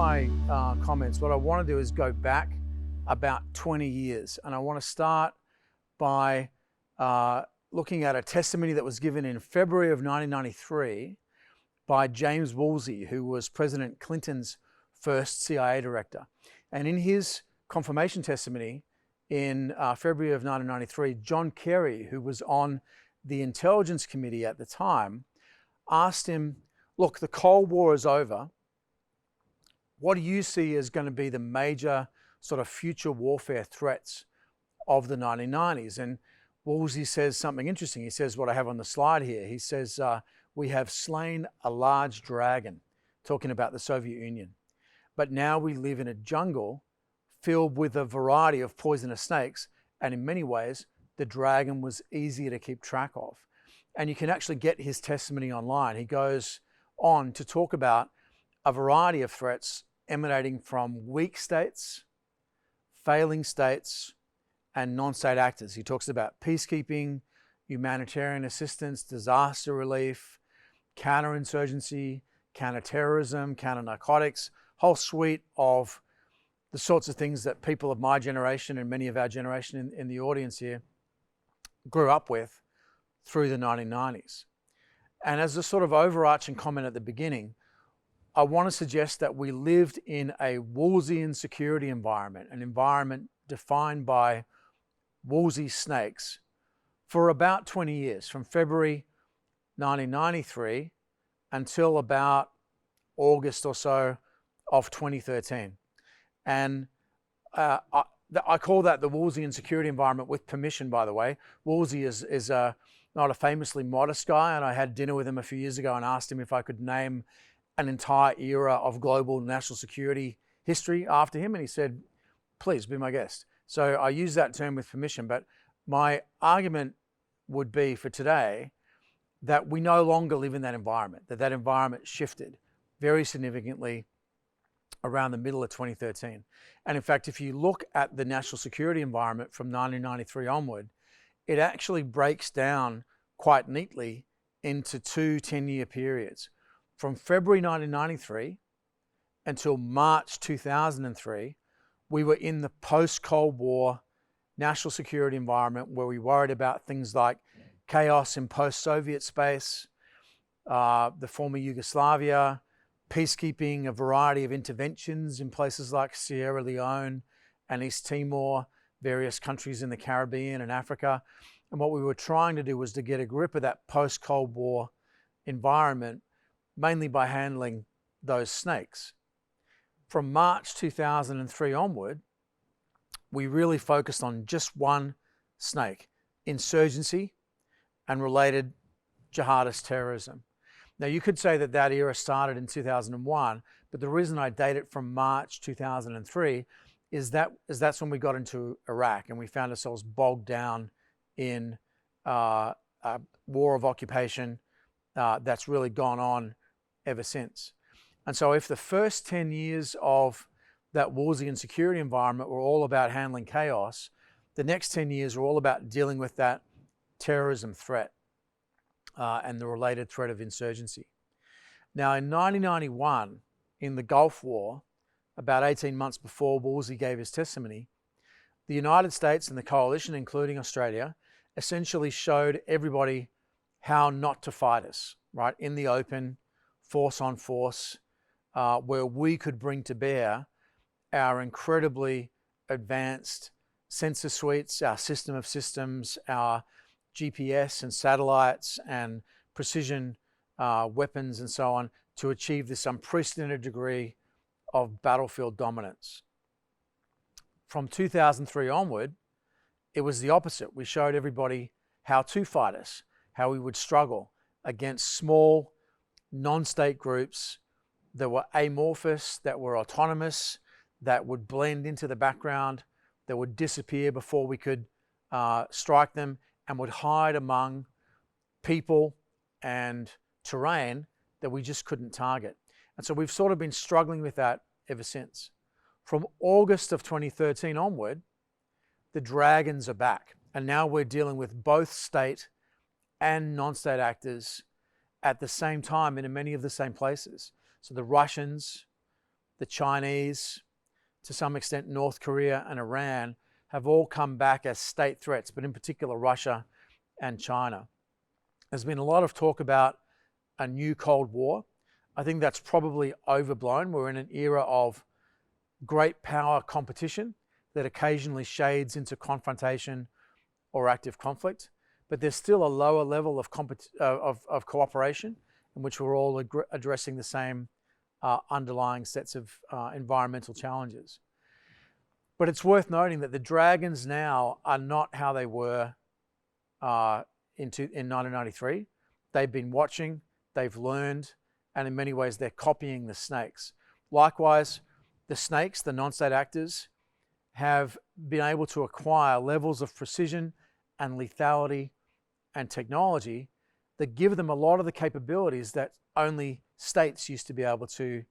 my comments, what I want to do is go back about 20 years. And I want to start by looking at a testimony that was given in February of 1993 by James Woolsey, who was President Clinton's first CIA director. And in his confirmation testimony in February of 1993, John Kerry, who was on the Intelligence Committee at the time, asked him, look, the Cold War is over. What do you see as going to be the major sort of future warfare threats of the 1990s? And Woolsey says something interesting. He says what I have on the slide here. He says, we have slain a large dragon, talking about the Soviet Union. But now we live in a jungle filled with a variety of poisonous snakes. And in many ways, the dragon was easier to keep track of. And you can actually get his testimony online. He goes on to talk about a variety of threats emanating from weak states, failing states, and non-state actors. He talks about peacekeeping, humanitarian assistance, disaster relief, counterinsurgency, counterterrorism, counter-narcotics, whole suite of the sorts of things that people of my generation and many of our generation in the audience here grew up with through the 1990s. And as a sort of overarching comment at the beginning, I want to suggest that we lived in a Woolseyan security environment, an environment defined by Woolsey Snakes, for about 20 years, from February 1993 until about August or so of 2013. And I call that the Woolseyan security environment with permission, by the way. Woolsey is not a famously modest guy, and I had dinner with him a few years ago and asked him if I could name an entire era of global national security history after him, and he said, please be my guest. So I use that term with permission, but my argument would be for today that we no longer live in that environment, that environment shifted very significantly around the middle of 2013. And in fact, if you look at the national security environment from 1993 onward, it actually breaks down quite neatly into two 10-year periods. From February 1993 until March 2003, we were in the post-Cold War national security environment where we worried about things like chaos in post-Soviet space, the former Yugoslavia, peacekeeping, a variety of interventions in places like Sierra Leone and East Timor, various countries in the Caribbean and Africa. And what we were trying to do was to get a grip of that post-Cold War environment, mainly by handling those snakes. From March 2003 onward, we really focused on just one snake, insurgency and related jihadist terrorism. Now, you could say that that era started in 2001, but the reason I date it from March 2003 is that's when we got into Iraq and we found ourselves bogged down in a war of occupation that's really gone on ever since. And so if the first 10 years of that Woolseyan security environment were all about handling chaos, the next 10 years were all about dealing with that terrorism threat and the related threat of insurgency. Now, in 1991, in the Gulf War, about 18 months before Woolsey gave his testimony, the United States and the coalition, including Australia, essentially showed everybody how not to fight us, right? In the open, force on force, where we could bring to bear our incredibly advanced sensor suites, our system of systems, our GPS and satellites and precision weapons and so on to achieve this unprecedented degree of battlefield dominance. From 2003 onward, it was the opposite. We showed everybody how to fight us, how we would struggle against small, non-state groups that were amorphous, that were autonomous, that would blend into the background, that would disappear before we could strike them, and would hide among people and terrain that we just couldn't target. And so we've sort of been struggling with that ever since. From August of 2013 onward, the dragons are back. And now we're dealing with both state and non-state actors at the same time and in many of the same places. So the Russians, the Chinese, to some extent North Korea and Iran, have all come back as state threats, but in particular Russia and China. There's been a lot of talk about a new Cold War. I think that's probably overblown. We're in an era of great power competition that occasionally shades into confrontation or active conflict, but there's still a lower level of cooperation in which we're all addressing the same underlying sets of environmental challenges. But it's worth noting that the dragons now are not how they were in 1993. They've been watching, they've learned, and in many ways they're copying the snakes. Likewise, the snakes, the non-state actors, have been able to acquire levels of precision and lethality and technology that give them a lot of the capabilities that only states used to be able to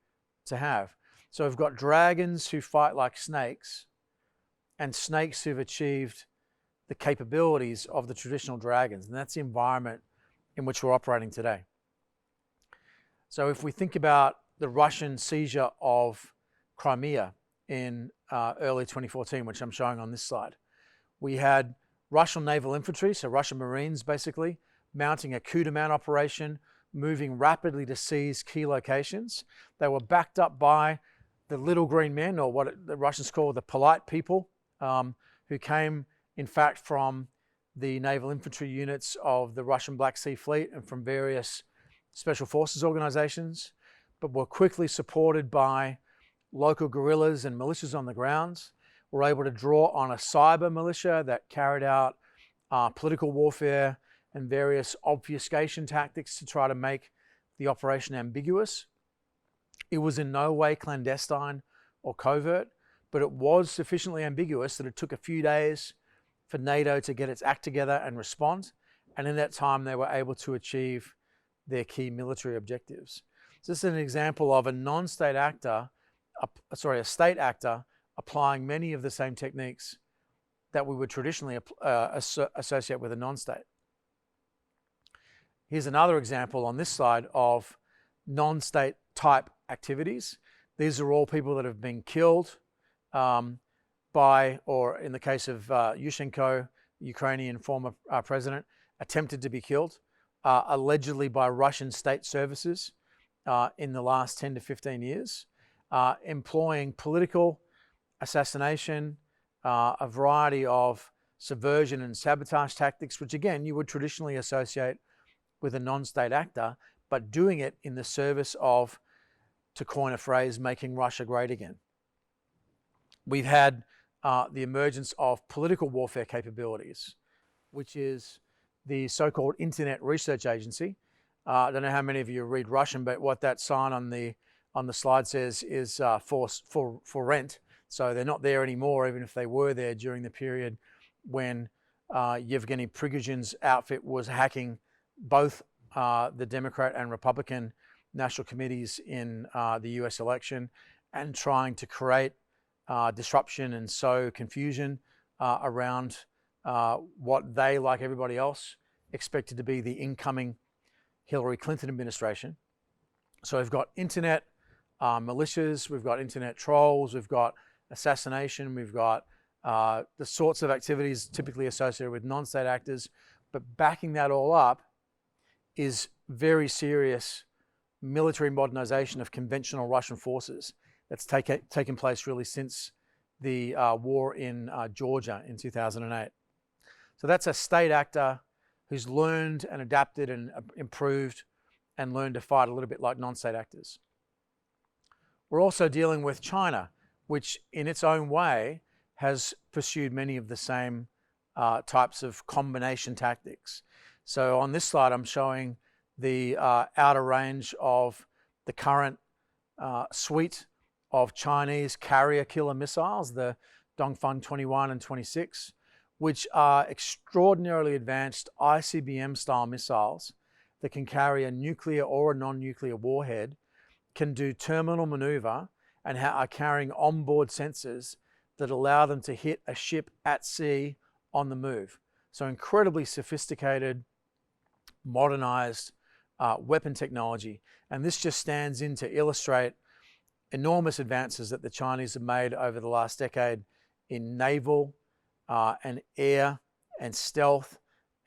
have. So we've got dragons who fight like snakes and snakes who've achieved the capabilities of the traditional dragons. And that's the environment in which we're operating today. So if we think about the Russian seizure of Crimea in early 2014, which I'm showing on this slide, we had Russian naval infantry, so Russian Marines basically, mounting a coup de main operation, moving rapidly to seize key locations. They were backed up by the little green men, or what the Russians call the polite people, who came in fact from the naval infantry units of the Russian Black Sea Fleet and from various special forces organizations, but were quickly supported by local guerrillas and militias on the ground. Were able to draw on a cyber militia that carried out political warfare and various obfuscation tactics to try to make the operation ambiguous. It was in no way clandestine or covert, but it was sufficiently ambiguous that it took a few days for NATO to get its act together and respond. And in that time, they were able to achieve their key military objectives. So this is an example of a non-state actor, a state actor applying many of the same techniques that we would traditionally associate with a non-state. Here's another example on this slide of non-state type activities. These are all people that have been killed by, or in the case of Yushchenko, Ukrainian former president, attempted to be killed, allegedly by Russian state services in the last 10 to 15 years, employing political assassination, a variety of subversion and sabotage tactics, which again, you would traditionally associate with a non-state actor, but doing it in the service of, to coin a phrase, making Russia great again. We've had the emergence of political warfare capabilities, which is the so-called Internet Research Agency. I don't know how many of you read Russian, but what that sign on the slide says is for rent. So they're not there anymore, even if they were there during the period when Yevgeny Prigozhin's outfit was hacking both the Democrat and Republican national committees in the US election and trying to create disruption and sow confusion around what they, like everybody else, expected to be the incoming Hillary Clinton administration. So we've got internet militias, we've got internet trolls, we've got assassination, we've got the sorts of activities typically associated with non-state actors, but backing that all up is very serious military modernization of conventional Russian forces that's taken place really since the war in Georgia in 2008. So that's a state actor who's learned and adapted and improved and learned to fight a little bit like non-state actors. We're also dealing with China, which in its own way has pursued many of the same types of combination tactics. So on this slide, I'm showing the outer range of the current suite of Chinese carrier killer missiles, the Dongfeng 21 and 26, which are extraordinarily advanced ICBM-style missiles that can carry a nuclear or a non-nuclear warhead, can do terminal maneuver, and are carrying onboard sensors that allow them to hit a ship at sea on the move. So incredibly sophisticated, modernized weapon technology. And this just stands in to illustrate enormous advances that the Chinese have made over the last decade in naval and air and stealth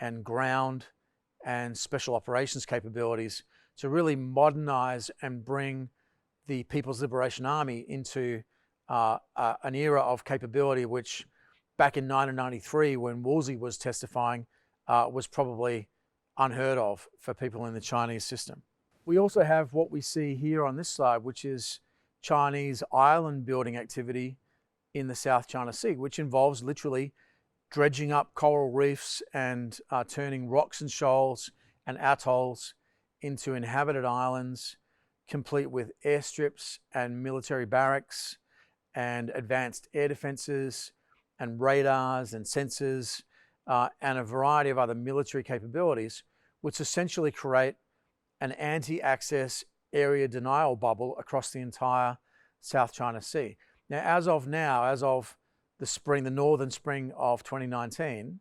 and ground and special operations capabilities to really modernize and bring the People's Liberation Army into an era of capability which back in 1993, when Woolsey was testifying, was probably unheard of for people in the Chinese system. We also have what we see here on this slide, which is Chinese island building activity in the South China Sea, which involves literally dredging up coral reefs and turning rocks and shoals and atolls into inhabited islands, complete with airstrips and military barracks and advanced air defenses and radars and sensors and a variety of other military capabilities, which essentially create an anti-access area denial bubble across the entire South China Sea. Now, as of the northern spring of 2019,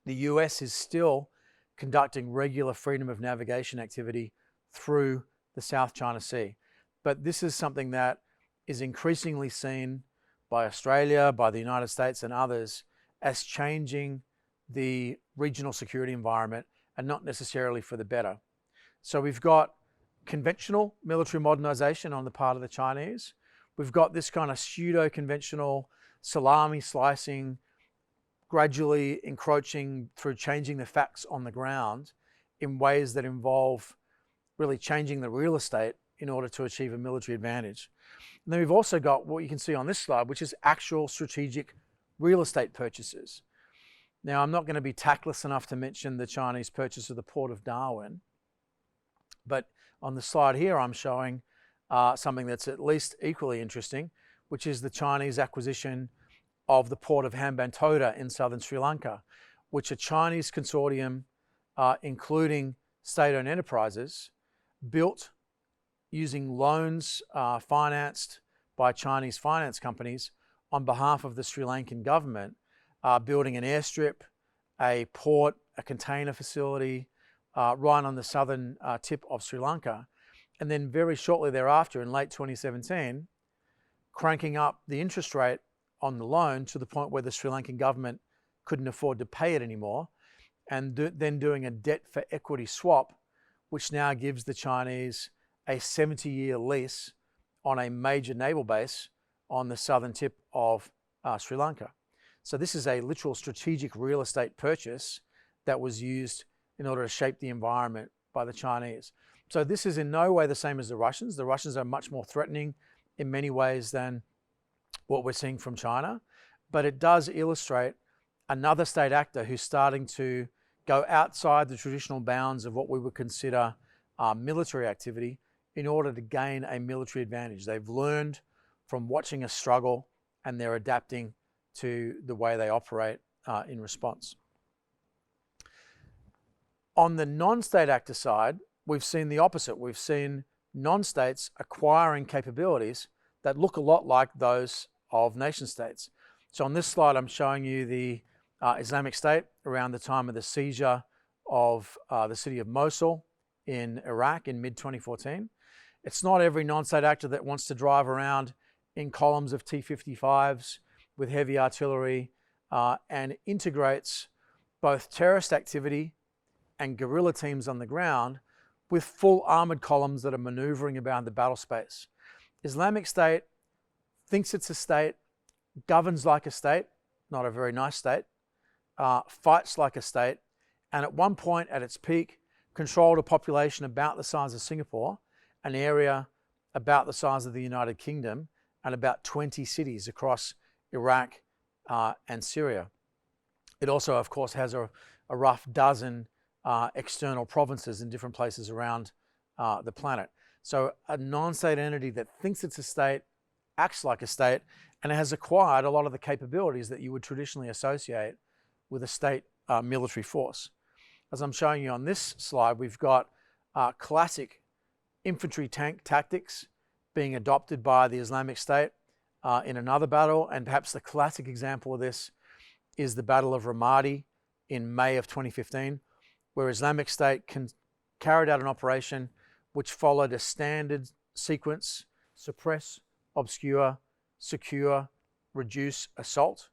the US is still conducting regular freedom of navigation activity through the South China Sea. But this is something that is increasingly seen by Australia, by the United States and others as changing the regional security environment and not necessarily for the better. So we've got conventional military modernization on the part of the Chinese. We've got this kind of pseudo-conventional salami slicing, gradually encroaching through changing the facts on the ground in ways that involve really changing the real estate in order to achieve a military advantage. And then we've also got what you can see on this slide, which is actual strategic real estate purchases. Now, I'm not going to be tactless enough to mention the Chinese purchase of the port of Darwin, but on the slide here, I'm showing something that's at least equally interesting, which is the Chinese acquisition of the port of Hambantota in southern Sri Lanka, which a Chinese consortium, including state-owned enterprises, built using loans financed by Chinese finance companies on behalf of the Sri Lankan government, building an airstrip, a port, a container facility, right on the southern tip of Sri Lanka. And then very shortly thereafter, in late 2017, cranking up the interest rate on the loan to the point where the Sri Lankan government couldn't afford to pay it anymore, and then doing a debt for equity swap, which now gives the Chinese a 70-year lease on a major naval base on the southern tip of Sri Lanka. So this is a literal strategic real estate purchase that was used in order to shape the environment by the Chinese. So this is in no way the same as the Russians. The Russians are much more threatening in many ways than what we're seeing from China, but it does illustrate another state actor who's starting to go outside the traditional bounds of what we would consider military activity in order to gain a military advantage. They've learned from watching us struggle and they're adapting to the way they operate in response. On the non-state actor side, we've seen the opposite. We've seen non-states acquiring capabilities that look a lot like those of nation states. So on this slide, I'm showing you the Islamic State around the time of the seizure of the city of Mosul in Iraq in mid-2014. It's not every non-state actor that wants to drive around in columns of T-55s with heavy artillery and integrates both terrorist activity and guerrilla teams on the ground with full armored columns that are maneuvering about the battle space. Islamic State thinks it's a state, governs like a state, not a very nice state, fights like a state, and at one point at its peak, controlled a population about the size of Singapore, an area about the size of the United Kingdom, and about 20 cities across Iraq and Syria. It also, of course, has a rough dozen external provinces in different places around the planet. So a non-state entity that thinks it's a state, acts like a state, and has acquired a lot of the capabilities that you would traditionally associate with a state military force. As I'm showing you on this slide, we've got classic infantry tank tactics being adopted by the Islamic State in another battle, and perhaps the classic example of this is the Battle of Ramadi in May of 2015, where Islamic State carried out an operation which followed a standard sequence suppress, obscure, secure, reduce, assault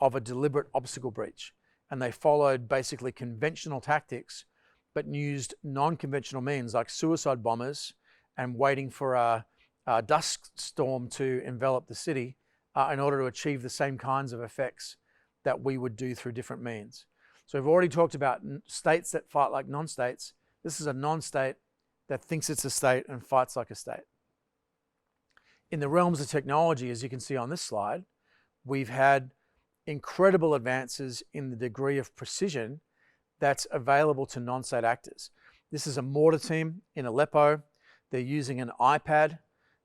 of a deliberate obstacle breach. And they followed basically conventional tactics, but used non-conventional means like suicide bombers and waiting for a dust storm to envelop the city in order to achieve the same kinds of effects that we would do through different means. So we've already talked about states that fight like non-states. This is a non-state that thinks it's a state and fights like a state. In the realms of technology, as you can see on this slide, we've had incredible advances in the degree of precision that's available to non-state actors. This is a mortar team in Aleppo. They're using an iPad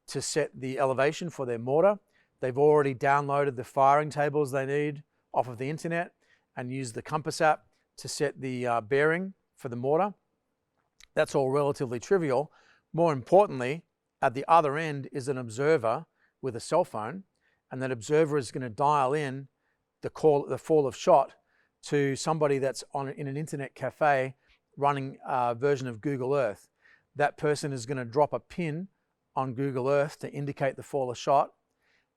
to set the elevation for their mortar. They've already downloaded the firing tables they need off of the internet and used the compass app to set the bearing for the mortar. That's all relatively trivial. More importantly, at the other end is an observer with a cell phone, and that observer is going to dial in the fall of shot to somebody that's in an internet cafe running a version of Google Earth. That person is going to drop a pin on Google Earth to indicate the fall of shot.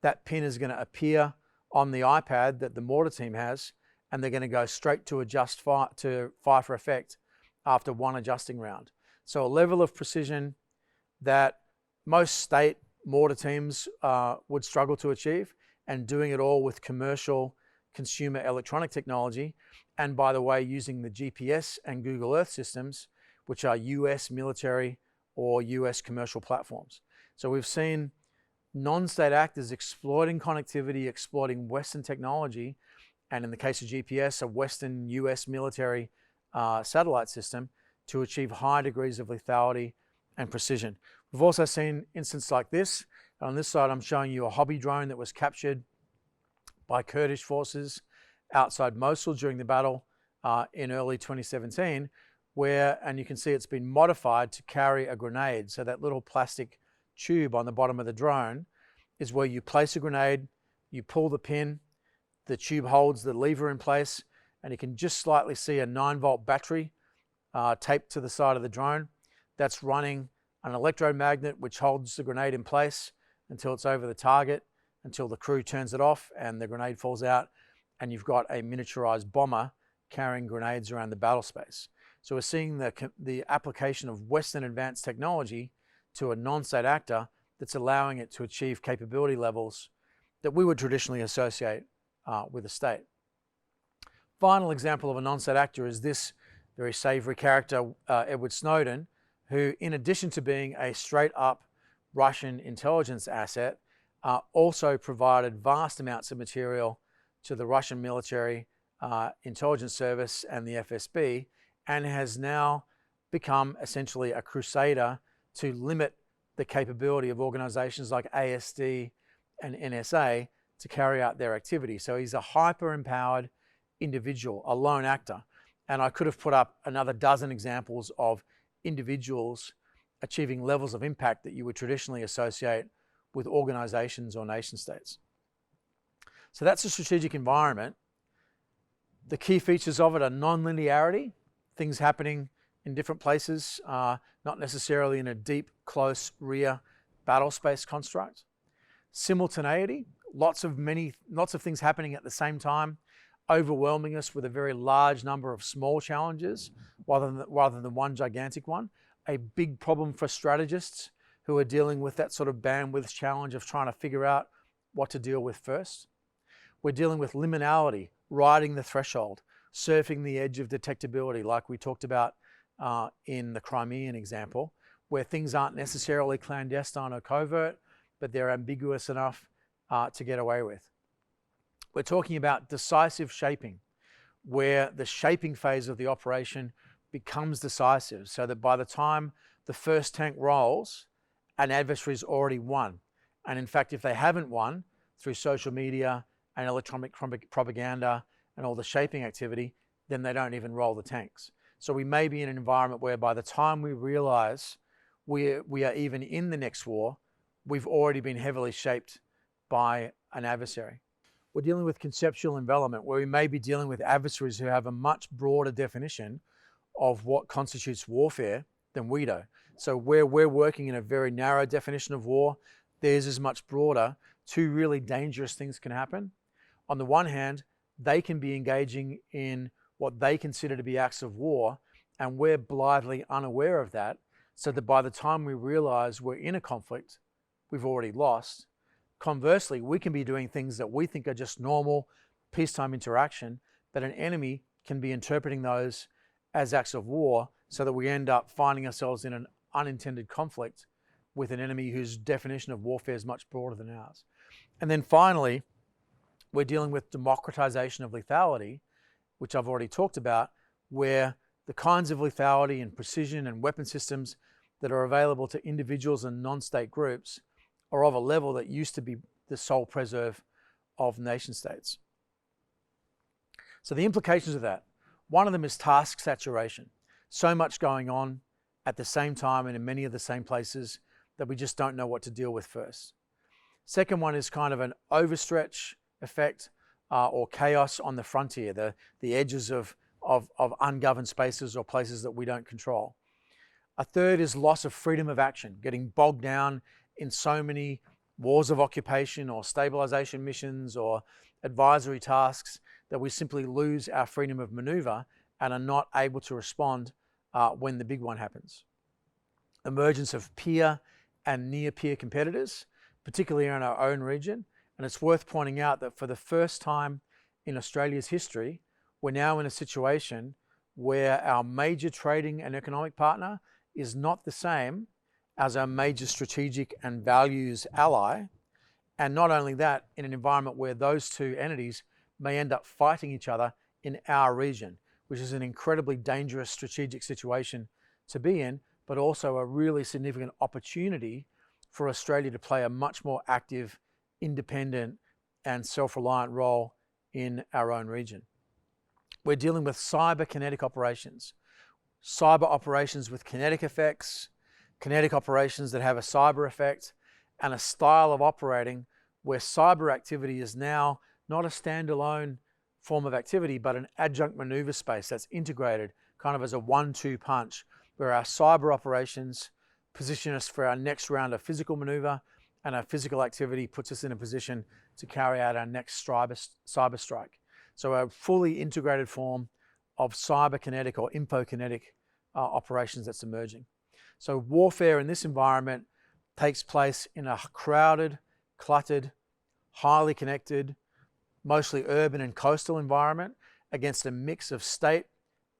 That pin is going to appear on the iPad that the mortar team has, and they're going to go straight to fire for effect after one adjusting round. So a level of precision that most state mortar teams would struggle to achieve, and doing it all with commercial consumer electronic technology, and by the way, using the GPS and Google Earth systems, which are US military or US commercial platforms. So we've seen non-state actors exploiting connectivity, exploiting Western technology, and in the case of GPS, a Western US military satellite system to achieve high degrees of lethality and precision. We've also seen instances like this. On this side, I'm showing you a hobby drone that was captured by Kurdish forces outside Mosul during the battle in early 2017, and you can see it's been modified to carry a grenade. So that little plastic tube on the bottom of the drone is where you place a grenade, you pull the pin, the tube holds the lever in place, and you can just slightly see a 9-volt battery taped to the side of the drone. That's running an electromagnet which holds the grenade in place until it's over the target, until the crew turns it off and the grenade falls out, and you've got a miniaturized bomber carrying grenades around the battle space. So we're seeing the application of Western advanced technology to a non-state actor that's allowing it to achieve capability levels that we would traditionally associate with a state. Final example of a non-state actor is this very savory character, Edward Snowden, who, in addition to being a straight-up Russian intelligence asset, also provided vast amounts of material to the Russian military intelligence service and the FSB, and has now become essentially a crusader to limit the capability of organizations like ASD and NSA to carry out their activity. So he's a hyper-empowered individual, a lone actor. And I could have put up another dozen examples of individuals achieving levels of impact that you would traditionally associate with organizations or nation states. So that's a strategic environment. The key features of it are non-linearity, things happening in different places, not necessarily in a deep, close rear battle space construct. Simultaneity, lots of things happening at the same time, overwhelming us with a very large number of small challenges rather than one gigantic one. A big problem for strategists who are dealing with that sort of bandwidth challenge of trying to figure out what to deal with first. We're dealing with liminality, riding the threshold, surfing the edge of detectability, like we talked about in the Crimean example, where things aren't necessarily clandestine or covert, but they're ambiguous enough to get away with. We're talking about decisive shaping, where the shaping phase of the operation becomes decisive, so that by the time the first tank rolls, an adversary's already won. And in fact, if they haven't won through social media and electronic propaganda and all the shaping activity, then they don't even roll the tanks. So we may be in an environment where by the time we realize we are even in the next war, we've already been heavily shaped by an adversary. We're dealing with conceptual envelopment, where we may be dealing with adversaries who have a much broader definition of what constitutes warfare than we do. So where we're working in a very narrow definition of war, theirs is much broader, two really dangerous things can happen. On the one hand, they can be engaging in what they consider to be acts of war, and we're blithely unaware of that, so that by the time we realize we're in a conflict, we've already lost. Conversely, we can be doing things that we think are just normal peacetime interaction, but an enemy can be interpreting those as acts of war, so that we end up finding ourselves in an unintended conflict with an enemy whose definition of warfare is much broader than ours. And then finally, we're dealing with democratization of lethality, which I've already talked about, where the kinds of lethality and precision and weapon systems that are available to individuals and non-state groups are of a level that used to be the sole preserve of nation states. So the implications of that, one of them is task saturation. So much going on at the same time and in many of the same places that we just don't know what to deal with first. Second one is kind of an overstretch effect or chaos on the frontier, the edges of ungoverned spaces or places that we don't control. A third is loss of freedom of action, getting bogged down in so many wars of occupation or stabilization missions or advisory tasks that we simply lose our freedom of maneuver and are not able to respond when the big one happens. Emergence of peer and near-peer competitors, particularly in our own region. And it's worth pointing out that for the first time in Australia's history, we're now in a situation where our major trading and economic partner is not the same as our major strategic and values ally. And not only that, in an environment where those two entities may end up fighting each other in our region, which is an incredibly dangerous strategic situation to be in, but also a really significant opportunity for Australia to play a much more active, independent, and self-reliant role in our own region. We're dealing with cyber kinetic operations with kinetic effects, kinetic operations that have a cyber effect, and a style of operating where cyber activity is now not a standalone form of activity, but an adjunct maneuver space that's integrated kind of as a 1-2 punch, where our cyber operations position us for our next round of physical maneuver, and our physical activity puts us in a position to carry out our next cyber strike. So a fully integrated form of cyber kinetic or infokinetic operations that's emerging. So warfare in this environment takes place in a crowded, cluttered, highly connected, mostly urban and coastal environment against a mix of state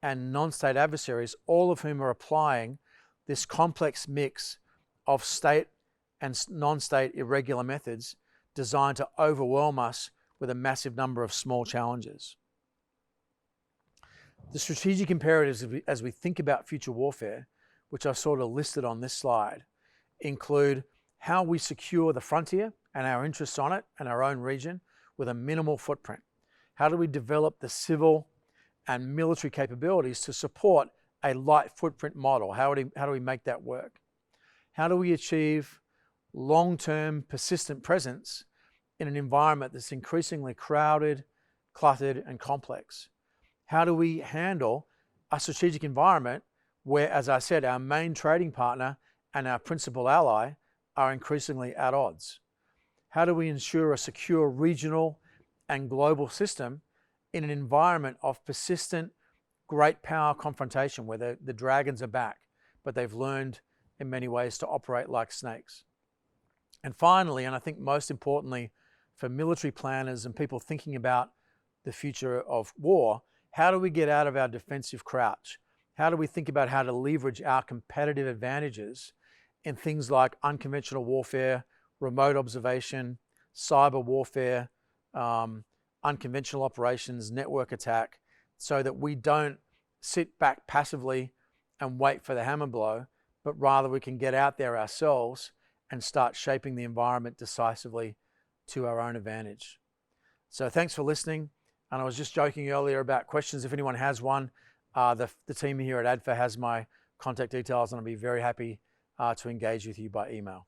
and non-state adversaries, all of whom are applying this complex mix of state and non-state irregular methods designed to overwhelm us with a massive number of small challenges. The strategic imperatives as we think about future warfare, which are sort of listed on this slide, include how we secure the frontier and our interests on it and our own region with a minimal footprint. How do we develop the civil and military capabilities to support a light footprint model? How do we make that work? How do we achieve long-term persistent presence in an environment that's increasingly crowded, cluttered, and complex? How do we handle a strategic environment where, as I said, our main trading partner and our principal ally are increasingly at odds? How do we ensure a secure regional and global system in an environment of persistent great power confrontation where the dragons are back, but they've learned in many ways to operate like snakes? And finally, and I think most importantly for military planners and people thinking about the future of war, how do we get out of our defensive crouch? How do we think about how to leverage our competitive advantages in things like unconventional warfare, remote observation, cyber warfare, unconventional operations, network attack, so that we don't sit back passively and wait for the hammer blow, but rather we can get out there ourselves and start shaping the environment decisively to our own advantage. So thanks for listening. And I was just joking earlier about questions. If anyone has one, the team here at ADFA has my contact details, and I'll be very happy to engage with you by email.